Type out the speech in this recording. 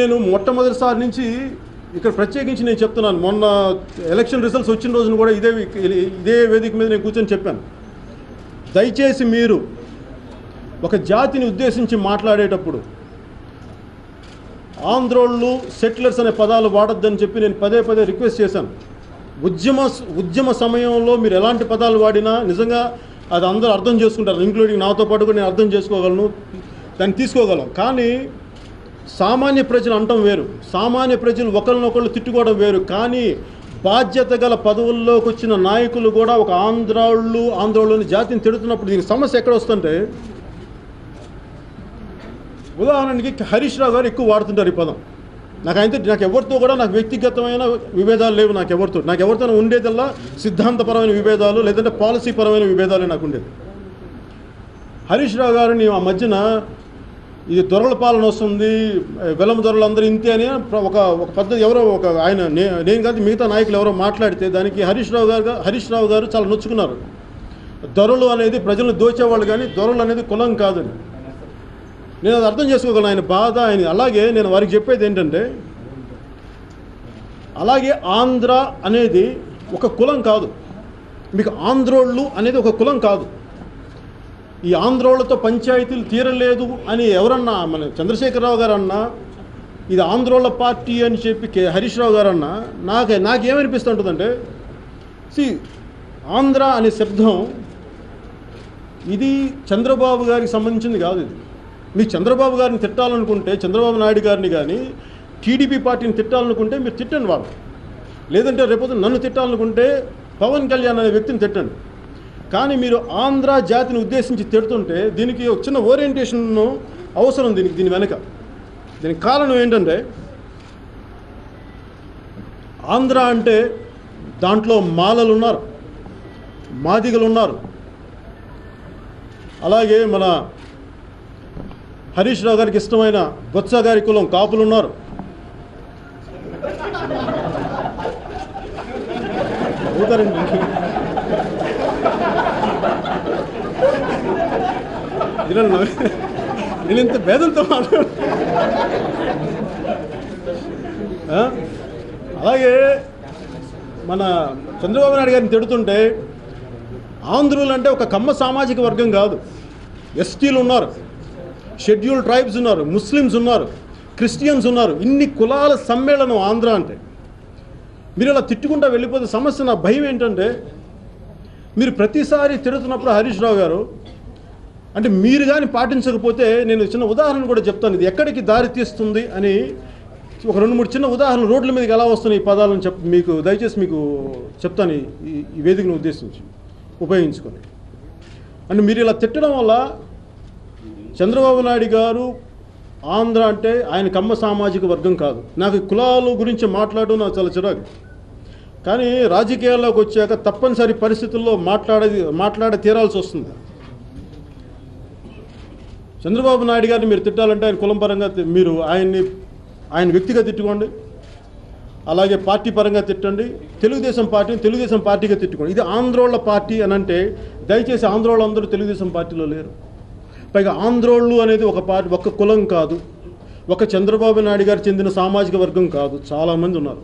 నేను మొట్టమొదటిసారి నుంచి ఇక్కడ ప్రత్యేకించి నేను చెప్తున్నాను. మొన్న ఎలక్షన్ రిజల్ట్స్ వచ్చిన రోజున కూడా ఇదే వేదిక మీద నేను కూర్చొని చెప్పాను. దయచేసి మీరు ఒక జాతిని ఉద్దేశించి మాట్లాడేటప్పుడు ఆంధ్రోళ్ళు, సెటిలర్స్ అనే పదాలు వాడొద్దని చెప్పి నేను పదే పదే రిక్వెస్ట్ చేశాను. ఉద్యమ సమయంలో మీరు ఎలాంటి పదాలు వాడినా నిజంగా అది అందరూ అర్థం చేసుకుంటారు, ఇంక్లూడింగ్ నాతో పాటు కూడా నేను అర్థం చేసుకోగలను, దాన్ని తీసుకోగలం. కానీ సామాన్య ప్రజలు అంటం వేరు, సామాన్య ప్రజలు ఒకరినొకళ్ళు తిట్టుకోవడం వేరు. కానీ బాధ్యత గల పదవుల్లోకి వచ్చిన నాయకులు కూడా ఒక ఆంధ్రోళ్ళని జాతిని తిడుతున్నప్పుడు దీనికి సమస్య ఎక్కడ వస్తుంటే, ఉదాహరణకి హరీష్ రావు గారు ఎక్కువ వాడుతుంటారు ఈ పదం. నాకు ఎవరితో కూడా నాకు వ్యక్తిగతమైన విభేదాలు లేవు. నాకు ఎవరితో ఉండేదల్లా సిద్ధాంతపరమైన విభేదాలు, లేదంటే పాలసీ పరమైన విభేదాలే నాకు ఉండేది. హరీష్ రావు గారిని ఆ మధ్యన ఇది దొరల పాలన వస్తుంది, వెలమ దొరలు అందరూ ఇంతే అని ఒక పద్ధతి ఎవరో ఆయన నేను కాదు మిగతా నాయకులు ఎవరో మాట్లాడితే దానికి హరీష్ రావు గారు చాలా నొచ్చుకున్నారు. దొరలు అనేది ప్రజలను దోచేవాళ్ళు కానీ దొరలు అనేది కులం కాదని. నేను అది అర్థం చేసుకోగలను ఆయన బాధ. అలాగే నేను వారికి చెప్పేది ఏంటంటే, అలాగే ఆంధ్ర అనేది ఒక కులం కాదు, మీకు ఆంధ్రోళ్ళు అనేది ఒక కులం కాదు. ఈ ఆంధ్రోళ్ళతో పంచాయతీలు తీరలేదు అని ఎవరన్నా, మన చంద్రశేఖరరావు గారు అన్నా, ఇది ఆంధ్రోళ్ళ పార్టీ అని చెప్పి హరీష్ రావు గారు అన్నా, నాకేమనిపిస్తుంటుందంటే, ఆంధ్ర అనే శబ్దం ఇది చంద్రబాబు గారికి సంబంధించింది కాదు. ఇది మీకు చంద్రబాబు గారిని తిట్టాలనుకుంటే, చంద్రబాబు నాయుడు గారిని కానీ టీడీపీ పార్టీని తిట్టాలనుకుంటే మీరు తిట్టండి వాళ్ళు, లేదంటే రేపు నన్ను తిట్టాలనుకుంటే పవన్ కళ్యాణ్ అనే వ్యక్తిని తిట్టండి. కానీ మీరు ఆంధ్ర జాతిని ఉద్దేశించి తిడుతుంటే దీనికి ఒక చిన్న ఓరియంటేషన్ అవసరం. దీని వెనక దీనికి కారణం ఏంటంటే, ఆంధ్ర అంటే దాంట్లో మాలలు ఉన్నారు, మాదిగలు ఉన్నారు, అలాగే మన హరీష్ రావు గారికి ఇష్టమైన బొత్స గారి కులం కాపులు ఉన్నారు, నేను ఇంత భేదంతో మాట్లాడు. అలాగే మన చంద్రబాబు నాయుడు గారిని తిడుతుంటే, ఆంధ్రులు అంటే ఒక కమ్మ సామాజిక వర్గం కాదు, ఎస్టీలు ఉన్నారు, షెడ్యూల్డ్ ట్రైబ్స్ ఉన్నారు, ముస్లిమ్స్ ఉన్నారు, క్రిస్టియన్స్ ఉన్నారు, ఇన్ని కులాల సమ్మేళనం ఆంధ్ర అంటే. మీరు ఇలా తిట్టుకుంటూ వెళ్ళిపోతే సమస్య. నా భయం ఏంటంటే, మీరు ప్రతిసారి తిడుతున్నప్పుడు హరీష్ రావు గారు అంటే మీరు కానీ పాటించకపోతే, నేను చిన్న ఉదాహరణ కూడా చెప్తాను, ఇది ఎక్కడికి దారి తీస్తుంది అని. ఒక 2-3 చిన్న ఉదాహరణలు రోడ్ల మీదకి ఎలా వస్తున్నాయి ఈ పదాలను మీకు దయచేసి మీకు చెప్తాను, ఈ వేదికను ఉద్దేశించి ఉపయోగించుకొని. అంటే మీరు ఇలా తిట్టడం వల్ల చంద్రబాబు నాయుడు గారు ఆంధ్ర అంటే ఆయన కమ్మ సామాజిక వర్గం కాదు. నాకు కులాల గురించి మాట్లాడడం నాకు చాలా చిరాకు. కానీ రాజకీయాల్లోకి వచ్చాక తప్పనిసరి పరిస్థితుల్లో మాట్లాడే తీరాల్సి వస్తుంది. చంద్రబాబు నాయుడు గారిని మీరు తిట్టాలంటే ఆయన కులం పరంగా మీరు ఆయన వ్యక్తిగా తిట్టుకోండి, అలాగే పార్టీ పరంగా తిట్టండి. తెలుగుదేశం పార్టీగా తిట్టుకోండి. ఇది ఆంధ్రోళ్ళ పార్టీ అని అంటే దయచేసి ఆంధ్రోళ్ళందరూ తెలుగుదేశం పార్టీలో లేరు. పైగా ఆంధ్రోళ్ళు అనేది ఒక పార్టీ, ఒక కులం కాదు, ఒక చంద్రబాబు నాయుడు గారు చెందిన సామాజిక వర్గం కాదు, చాలామంది ఉన్నారు.